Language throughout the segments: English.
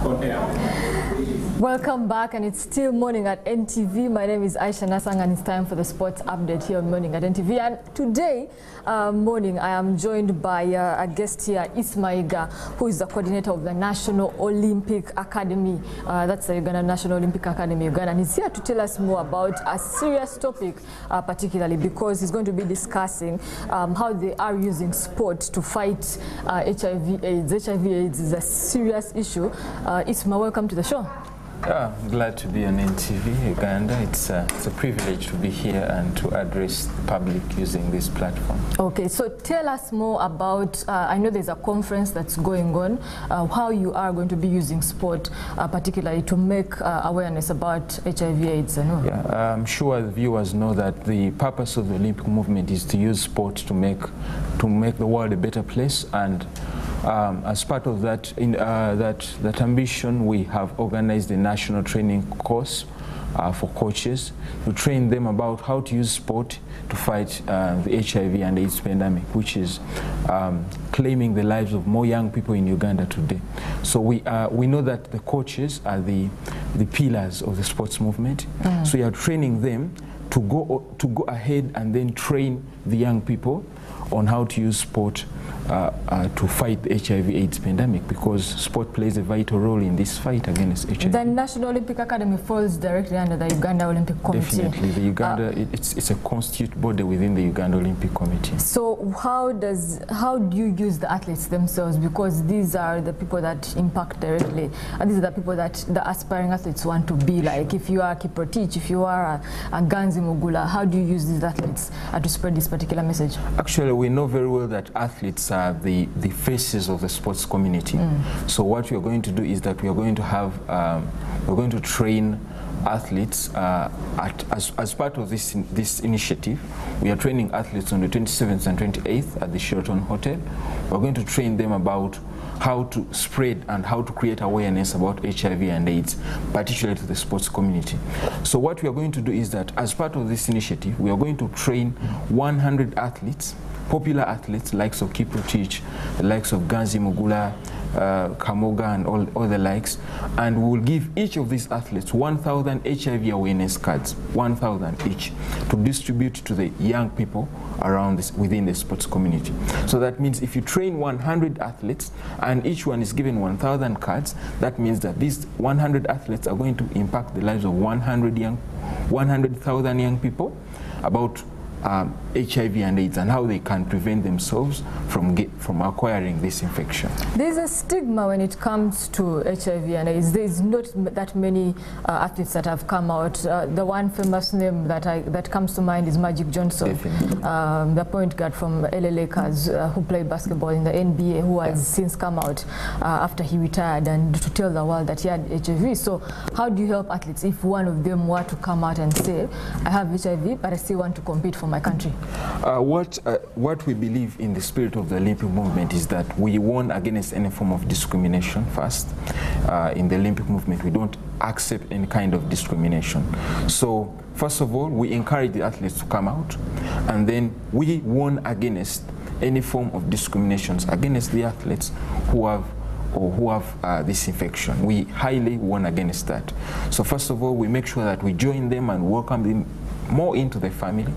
on air. Welcome back, and it's still morning at NTV. My name is Aisha Nasang, and it's time for the sports update here on Morning at NTV. And today morning, I am joined by a guest here, Ismaiga, who is the coordinator of the National Olympic Academy. That's the Uganda National Olympic Academy, Uganda. And he's here to tell us more about a serious topic, particularly because he's going to be discussing how they are using sport to fight HIV/AIDS. HIV/AIDS is a serious issue. Isma, welcome to the show. Yeah, I'm glad to be on NTV Uganda. It's a privilege to be here and to address the public using this platform. Okay, so tell us more about, I know there's a conference that's going on, how you are going to be using sport, particularly to make awareness about HIV/AIDS. Yeah, I'm sure the viewers know that the purpose of the Olympic movement is to use sport to make the world a better place, and as part of that, that ambition, we have organized a national training course for coaches to train them about how to use sport to fight the HIV and AIDS pandemic, which is claiming the lives of more young people in Uganda today. So we know that the coaches are the pillars of the sports movement. So we are training them to go ahead and then train the young people on how to use sport to fight the HIV/AIDS pandemic, because sport plays a vital role in this fight against HIV. The National Olympic Academy falls directly under the Uganda Olympic Committee. Definitely, the Uganda it's a constituent body within the Uganda Olympic Committee. So how do you use the athletes themselves, because these are the people that impact directly, and these are the people that the aspiring athletes want to be like? If you are Kiprotich, if you are a Ganzi Mugula, how do you use these athletes to spread this particular message? Actually, we know very well that athletes are the faces of the sports community. So what we are going to do is that we are going to have we're going to train athletes as part of this initiative. We are training athletes on the 27th and 28th at the Sheraton Hotel. We're going to train them about how to spread and how to create awareness about HIV and AIDS, particularly to the sports community. So what we are going to do is that as part of this initiative, we are going to train 100 athletes, popular athletes, likes of Kiprotich, the likes of Ganzi Mugula, Kamoga, and all the likes, and we will give each of these athletes 1,000 HIV awareness cards, 1,000 each, to distribute to the young people around within the sports community. So that means if you train 100 athletes and each one is given 1,000 cards, that means that these 100 athletes are going to impact the lives of 100,000 young people about HIV and AIDS and how they can prevent themselves from acquiring this infection. There's a stigma when it comes to HIV and AIDS. There's not that many athletes that have come out. The one famous name that comes to mind is Magic Johnson, the point guard from LA Lakers who played basketball in the NBA, who has since come out after he retired and to tell the world that he had HIV. So how do you help athletes if one of them were to come out and say, I have HIV, but I still want to compete for my country? What we believe in the spirit of the Olympic movement is that we warn against any form of discrimination first. In the Olympic movement, we don't accept any kind of discrimination. So first of all, we encourage the athletes to come out, and then we warn against any form of discriminations against the athletes who have this infection. We highly warn against that. So first of all, we make sure that we join them and welcome them more into the family.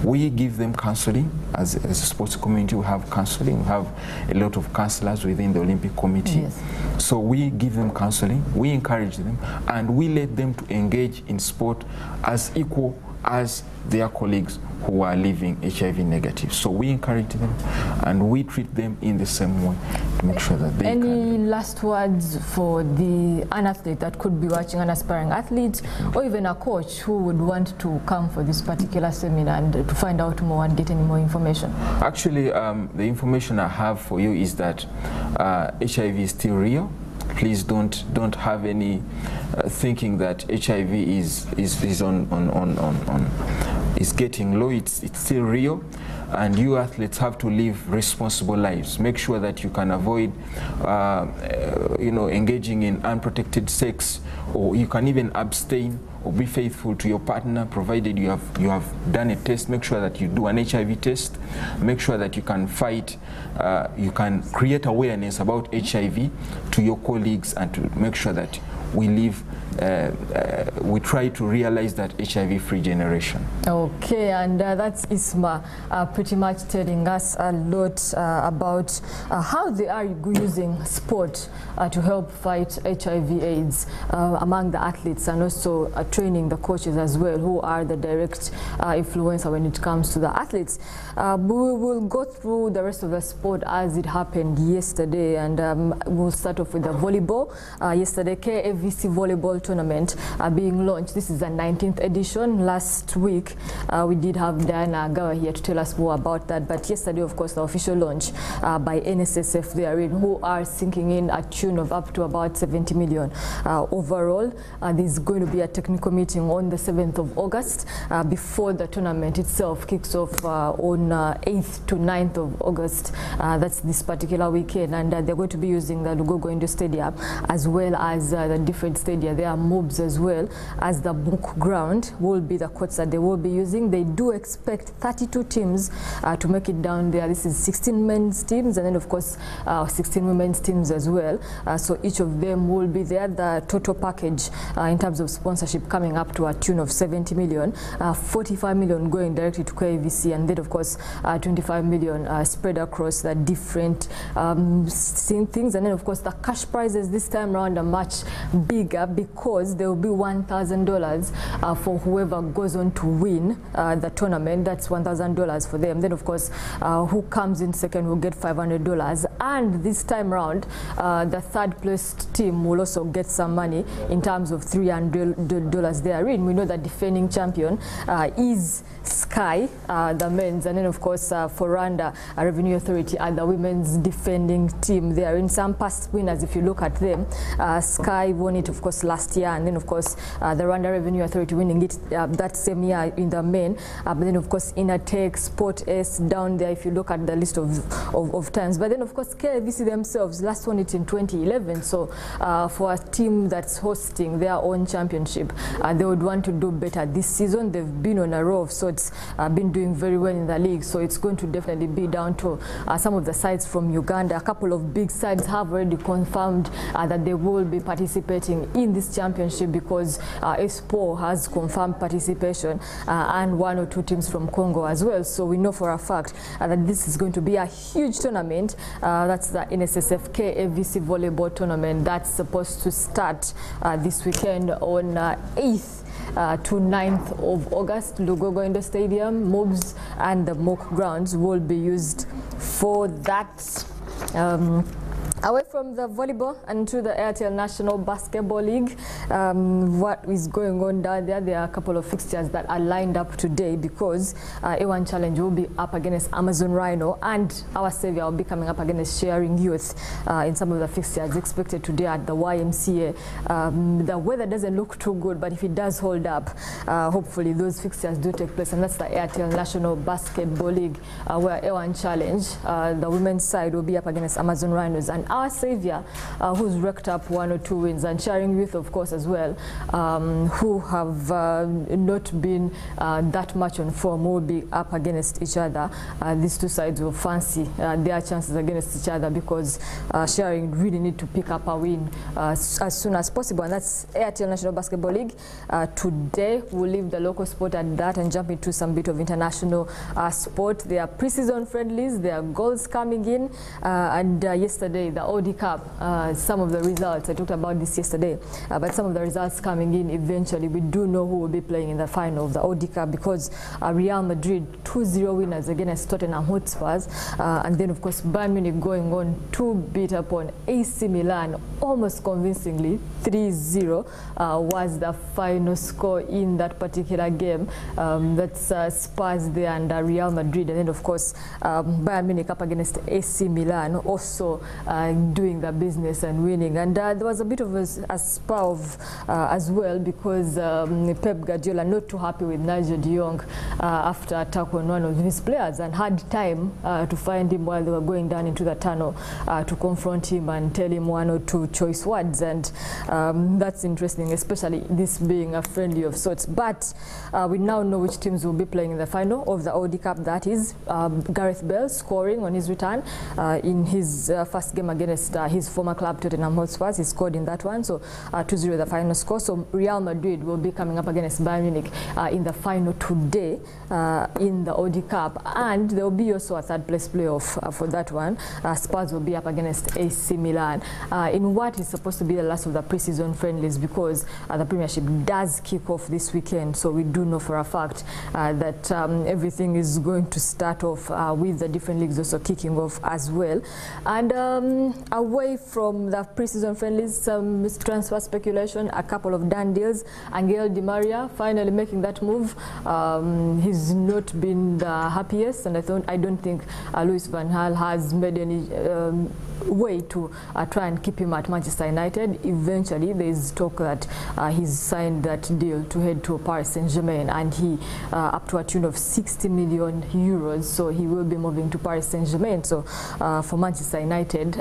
We give them counseling. As a sports community, we have counseling. We have a lot of counselors within the Olympic Committee. Yes. So we give them counseling, we encourage them, and we let them to engage in sport as equal as their colleagues who are living HIV negative. So we encourage them and we treat them in the same way to make sure that they Any last words for an athlete that could be watching, an aspiring athlete, or even a coach who would want to come for this particular seminar and to find out more and get any more information? Actually, the information I have for you is that HIV is still real. Please don't have any thinking that HIV is getting low. It's still real, and you athletes have to live responsible lives. Make sure that you can avoid engaging in unprotected sex, or you can even abstain or be faithful to your partner, provided you have done a test. Make sure that you do an HIV test. Make sure that you can fight, you can create awareness about HIV to your colleagues, and to make sure that we live, we try to realize that HIV-free generation. Okay, and that's Isma pretty much telling us a lot about how they are using sport to help fight HIV/AIDS among the athletes, and also training the coaches as well, who are the direct influencer when it comes to the athletes. We will go through the rest of the sport as it happened yesterday, and we'll start off with the volleyball. Yesterday, KAVC volleyball tournament being launched. This is the 19th edition. Last week we did have Diana Agawa here to tell us more about that, but yesterday, of course, the official launch by NSSF therein, who are sinking in a tune of up to about 70 million overall. There's going to be a technical meeting on the 7th of August before the tournament itself kicks off on 8th to 9th of August. That's this particular weekend, and they're going to be using the Lugogo Indoor Stadium as well as the different stadia. There are mobs as well as the book ground will be the courts that they will be using. They do expect 32 teams to make it down there. This is 16 men's teams, and then of course 16 women's teams as well. So each of them will be there. The total package in terms of sponsorship coming up to a tune of 70 million, 45 million going directly to KAVC, and then of course 25 million spread across the different things. And then of course the cash prizes this time around are much bigger, because there will be $1,000 for whoever goes on to win the tournament. That's $1,000 for them. Then of course who comes in second will get $500, and this time around the third placed team will also get some money in terms of $300 therein. We know that defending champion is Sky, the men's, and then of course for Rwanda Revenue Authority are the women's defending team. They are in some past winners. If you look at them, Sky won it of course last year, and then of course the Rwanda Revenue Authority winning it that same year in the men. But then of course Inatech, Sport S down there if you look at the list of times. But then of course KAVC themselves last won it in 2011. So for a team that's hosting their own championship, they would want to do better this season. They've been on a row of sorts, been doing very well in the league. So it's going to definitely be down to some of the sides from Uganda. A couple of big sides have already confirmed that they will be participating in this championship, because Espo has confirmed participation, and one or two teams from Congo as well. So we know for a fact that this is going to be a huge tournament. That's the NSSF KAVC volleyball tournament that's supposed to start this weekend on 8th to 9th of August. Lugogo Indoor Stadium, mobs and the mock grounds will be used for that. Away from the volleyball and to the Airtel National Basketball League, what is going on down there? There are a couple of fixtures that are lined up today, because A1 Challenge will be up against Amazon Rhino, and Our Savior will be coming up against Sharing Youth in some of the fixtures expected today at the YMCA. The weather doesn't look too good, but if it does hold up, hopefully those fixtures do take place, and that's the Airtel National Basketball League, where A1 Challenge, the women's side, will be up against Amazon Rhinos, and Our Savior, who's racked up 1 or 2 wins, and Sharing Youth, of course, as well, who have not been that much on form, will be up against each other. These two sides will fancy their chances against each other, because Sharing really need to pick up a win as soon as possible, and that's Airtel National Basketball League. Today, we'll leave the local sport at that and jump into some bit of international sport. There are pre-season friendlies, there are goals coming in, and yesterday, the OD Cup, some of the results, I talked about this yesterday, but some of the results coming in eventually. We do know who will be playing in the final of the OD Cup, because Real Madrid 2-0 winners against Tottenham Hotspurs, and then of course Bayern Munich going on to beat upon AC Milan almost convincingly. 3-0 was the final score in that particular game. That's Spurs there and Real Madrid, and then of course Bayern Munich up against AC Milan, also doing the business and winning. And there was a bit of a spur of as well, because Pep Guardiola not too happy with Nigel de Jong after attack on one of his players, and had time to find him while they were going down into the tunnel to confront him and tell him one or two choice words. And that's interesting, especially this being a friendly of sorts. But we now know which teams will be playing in the final of the Audi Cup. That is Gareth Bale scoring on his return in his first game against his former club Tottenham Hotspur. He scored in that one, so 2-0 the final score. So Real Madrid will be coming up against Bayern Munich in the final today in the Audi Cup, and there will be also a third place playoff for that one. Spurs will be up against AC Milan in what is supposed to be the last of the pre-season friendlies, because the Premiership does kick off this weekend. So we do know for a fact that everything is going to start off with the different leagues also kicking off as well. And away from the pre-season friendlies, some transfer speculation, a couple of done deals. Angel Di Maria finally making that move. He's not been the happiest, and I don't think Louis van Gaal has made any way to try and keep him at Manchester United. Eventually, there is talk that he's signed that deal to head to Paris Saint-Germain, and he up to a tune of 60 million euros. So he will be moving to Paris Saint-Germain. So for Manchester United,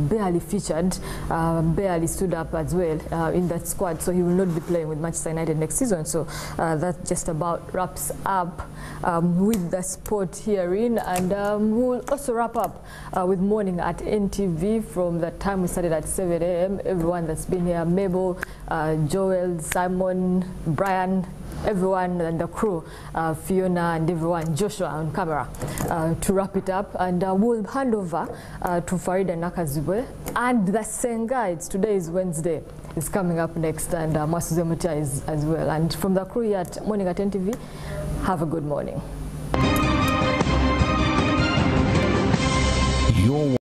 barely featured, barely stood up as well in that squad. So he will not be playing with Manchester United next season. So that just about wraps up with the sport herein, and we'll also wrap up with morning at NTV from the time we started at 7 a.m. Everyone that's been here, Mabel, Joel, Simon, Brian, everyone and the crew, Fiona and everyone, Joshua on camera, to wrap it up. And we'll hand over to Farida Nakazibwe and the Sengites. Today is Wednesday. It's coming up next, and Masuze Mutia is as well. And from the crew here at Morning at NTV, have a good morning.